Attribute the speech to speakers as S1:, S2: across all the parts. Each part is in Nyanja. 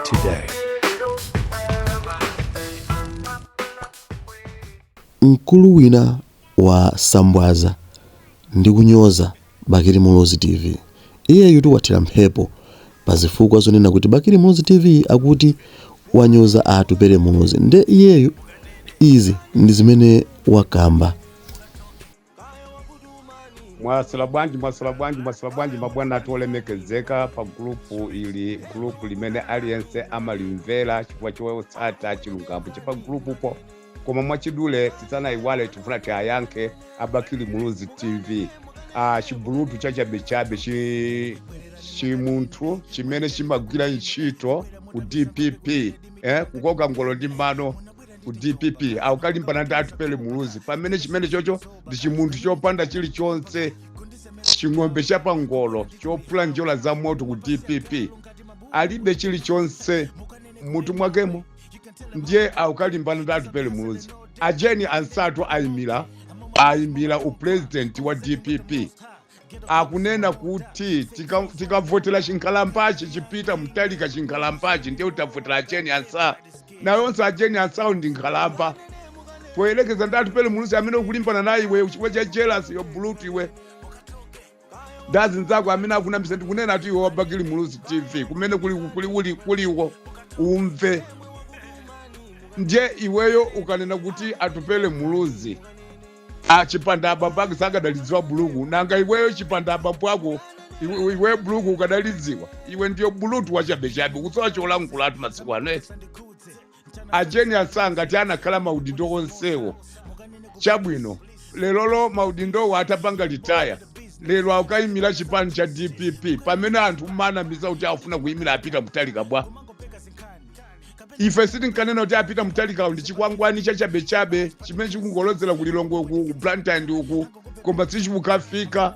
S1: today.
S2: Mkulu wina wa Sambwaza ndi kunyoza Bakili Muluzi TV. Iye wathira mphepo pa zifukwa zonena kuti Bakili Muluzi TV akuti wanyoza Atupele Muluzi. Nde iyeyo izi ndi zimene wakamba.
S3: Mwasala bwanji mabwana atolemekezeka pa grupu limene aliyense amalimvera chifukwa chotsata chilungamo chipa grupu po koma mwachidule tisanayiwale tifuna tiyayankhe Bakili Muluzi TV. Chibulutu chachabe chimunthu chimene chimagwira ntchito ku DPP kukoka ngolo ndi mano ku DPP akukalimbana ndi Atupele Muluzi pamene chimene chocho ndi chimunthu chopanda chilichonse, ching'ombe chapa ngolo chophula njola za moto ku DPP alibe chilichonse mutu mwakemo, ndiye akukalimbana ndi Atupele Muluzi. Ajeni ansatu ayimira upresident wa DPP akunena kuti tikavotera chinkhalambachi chipita Mutharika chinkhalambachi ndiye utavotera Ajeni ansa na yonse Ajeni ansawo ndi nkhalamba poyelekeza ndi Atupele Muluzi amene ukulimbana naye iwe chifukwa cha jealous yo bulutu iwe ndazi nzako amene akunamisa ndikunena ati iwe wa Bakili Muluzi TV kumene kuliwo umve. Ndiye iweyo ukanena kuti Atupele Muluzi chipanda abambo ake sakadalidziwa buluku nanga iweyo chipanda abambo ako iwe buluku ukadalidziwa iwe ndiyo bulutu wachabechabe kutsowa cholankhula atu masiku aneti. Ajeni ansanga ti anakhala maudindo onsewo chabwino lelolo maudindo atapanga litaya lelo akayimira chipani cha DPP pamene anthu manamiza kuti afuna kuyimira apita Mutharika bwa. Ife sitinkanena kuti apita Mutharika ndi chikwangwani chachabechabe chimene chikungolozera kulilongo ku Blantyre uku koma sichikafika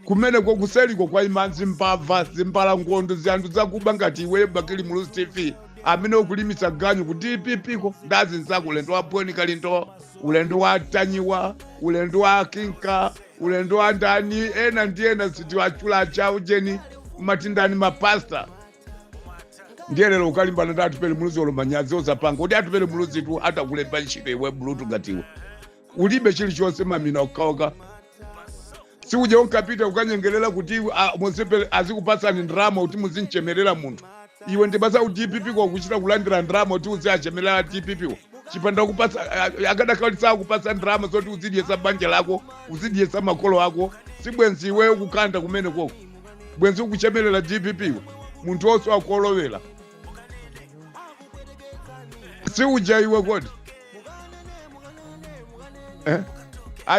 S3: kumene kuseliko kwa imanzi mbava zimbala ngondo zanthu zakuba ngati iwe Bakili Muluzi TV amene ukulimisa ganyu ku DPP ko ndazi nzako ulendo wa Boni Kalinto, ulendo wa Tanyiwa, ulendo wa Kinka, ulendo wa ndani ena ndiena siti wachula chao jeni matindani mapasta. Ndiye lero ukalimbana ndi Atupele Muluzi olomanyazi osapanga kuti Atupele Muluzi tu atakulemba ntchito iwe bulutu ngatiwe ulibe chilichonse mamina ukaoka. Si uje unkapita ukanyengerera kuti Monsepele azikupasani ndrama kuti muzinchemerera munthu. Iwe ndibasa u DPP kwa kuchita kulandira ndrama kuti uziachemerera DPP chipanda kupasa akadakalitsa kupasa ndrama zoti uzidyesa banja lako uzidyesa makolo ako. Si bwenzi iwe ukukanda kumene koko bwenzi ukuchemerera DPP munthu onse akuolowera. Si uja iwe kodi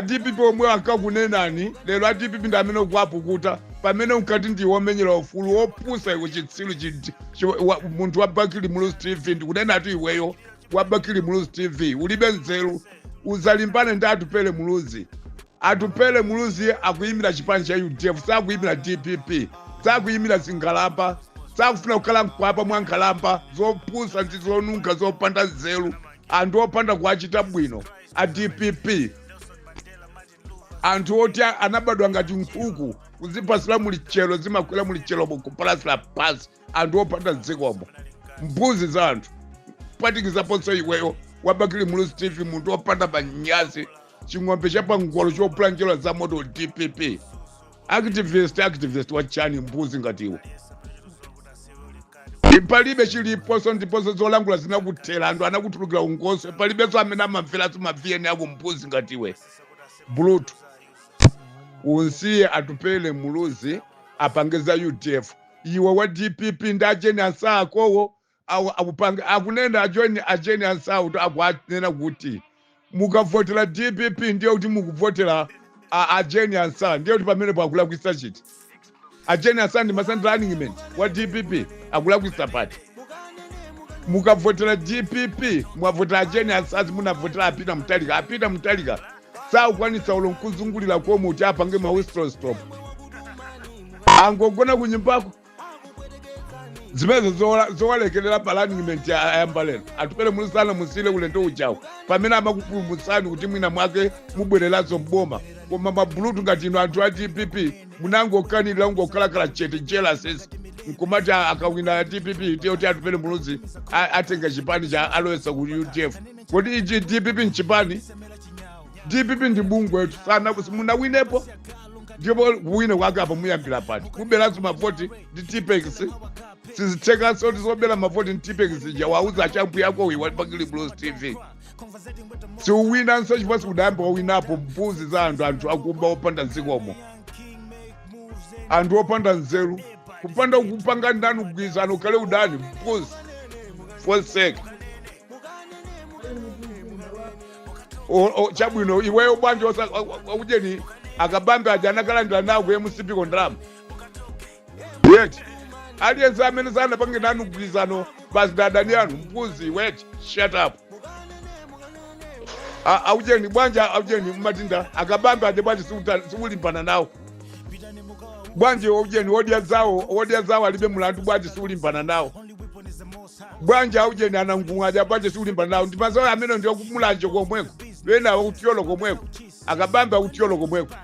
S3: DPP omwe akakunenani lero DPP ndi amene ukuapukuta pamene unkati ndiwe omenyera ufulu opusa iwe chitsilu munthu wa Bakili Muluzi TV ndikunena ati iweyo wa Bakili Muluzi TV ulibe nzeru uzalimbane ndi Atupele Muluzi. Atupele Muluzi akuyimira chipani cha UDF sakuyimira DPP sakuyimira zinkhalamba sakufuna kukhala mkwapa mwa nkhalamba zopusa ndi zonunga zopanda nzeru anthu opanda kuachita bwino a DPP anthu oti anabadwa ngati nkhuku kuzipasira mulichelo zimakwera mulichelo kupalasira pasi anthu opanda dzikomo mbuzi za anthu patikizaponso iweyo wa Bakili Muluzi TV munthu opanda manyazi ching'ombe chapa ngolo chophula njola za moto DPP activist wachani mbuzi ngatiwo. Palibe chiliponso ndiponso zolangula zinakuthera anthu anakutulukira ungonso palibenso amene amamvera maviyeni ako mbuzi ngatiwe bulutu. Unsiye Atupele Muluzi apangeza UDF iwe wa DPP ndi Ajeni ansa akowo akunena Ajeni ansa akuanena kuti mukavotera DPP ndiye kuti mukuvotera Ajeni ansa ndiye kuti pamene pakulakwisa chiti. Ajeni ansa ndi masandra running wa DPP akulakwisa pati. Mukavotera DPP mwavotera Ajeni ansa munavotera apita Mutharika saukwanisa ulonkuzungulira kwa muti apange whistle stop angogona kunyumbako zimene zowalekerera pa running ayambalera. Atupele Muluzi sana musile ulendo uchawo pamene amakupulumutsani kuti mwina mwake mubwererazo mboma koma mabulutu ngati ino anthu a DPP munangokanirira ungokhalakhala chete jealousies nkumati akawina DPP kuti atupele muluzi atenga chipani cha aloyesa ku UDF. Kodi ichi DPP nchipani? DPP ndi bungwe wetu sana kuti munawinepo ndipo kuwina kwake apa muyambira pati kuberanso mavoti ndi TPEX sizitekanso tizobera mavoti ndi TPEX ja wauza achampu yako wiwa Bakili Blues TV siuwinanso chifukwa sikudayamba wawinapo mbuzi za anthu akuba opanda nzikomo anthu opanda nzeru kupanda kupanga ndani kugwirizana ukhale udani mbuzi for sake chabwino iweyo bwanji ujeni akabambe aja anakalandira nawo ku MCP kondrama yeti aliyense amene sanapange nanu mgwirizano basi dadani anu mbuzi weti shut up aujeni bwanja aujeni mmatinda akabambe aja bwanji siulimbana nawo bwanji aujeni wodiya zawo alibe mulandu bwanji siulimbana nawo bwanja aujeni anangunga aja bwanji siulimbana nawo ndimazawo amene ndiyo kumulanje komweko wena utiyolo komweko akabambe utiyolo komweko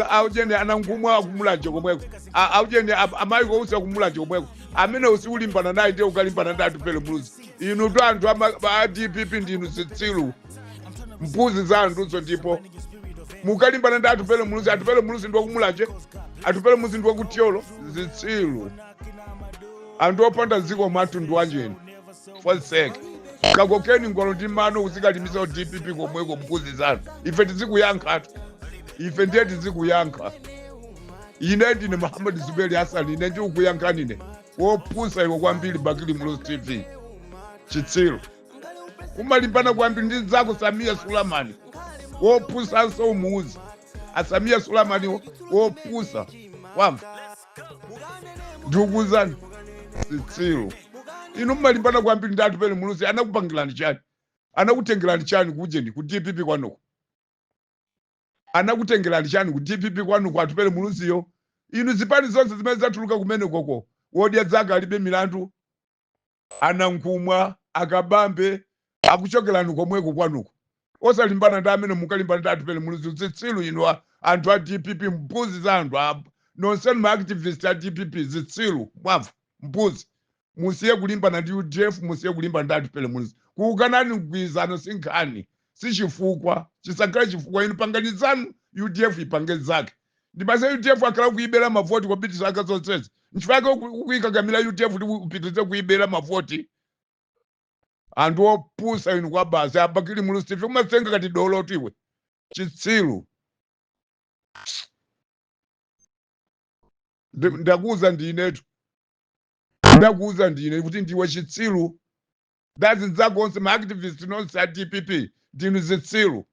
S3: aujeni anangumwa kumulanje komweko aujeni amayi kousa kumulanje komweko amene usiulimbana naye ndiye ukalimbana ndi atupele muluzi inu to anthu a DPP ndinu zitsilu mbuzi za anthuzo ndipo mukalimbana ndi atupele muluzi ndi wakumulanje atupele muluzi ndi wakutiyolo zitsilu anthu opanda dziko mathu ndi wanjeni for sake kakokeni ngolo ndi mano uzikalimisa DPP komweko mbuzi zanu ife tizikuyankhatu ife ndiye tizikuyankha ine ndine Muhammad Zuberi Hassan ine ndikukuyankhanine wopusa iwo kwambiri Bakili Blues TV chitsilu kumalimbana kwambiri ndi zako Samia Sulemani wopusanso umuzi aSamia Sulemani wopusa wamva ndikuzani chitsilu inu mmalimbana kwambiri ndi atupele muluzi anakupangirani chani anakutengerani chani kujeni ku DPP kwanuko anakutengerani chani ku DPP kwanuko atupele muluziyo inu zipani zonse zimene zatuluka kumene koko wodiya zake alibe milandu anankumwa akabambe akuchokerani komweko kwanuko osalimbana ndi amene mukalimbana ndi atupele muluzi zitsilu inu anthu a DPP mbuzi za anthu nonsenu ma-activist a DPP zitsilu mwamva mbuzi musiye kulimbana ndi UDF musiye kulimbana ndi atupele muluzi kuukanani mgwirizano sinkhani sichifukwa chisakhale chifukwa inu panganizanu UDF ipange zake ndibase UDF akhala kuibera mavoti kopitisa aka zonsezi nchifukwa kuikagamira UDF kuti upitirize kuibera mavoti anthu opusa inu kwa basi Bakili Blues TV umasenga kati dolo tiwe chitsilu ndakuuza ndinetu ndakuuza ndine kuti ndiwe chitsilu dazi nzako onse ma-activist nonse a DPP ndinu zitsilu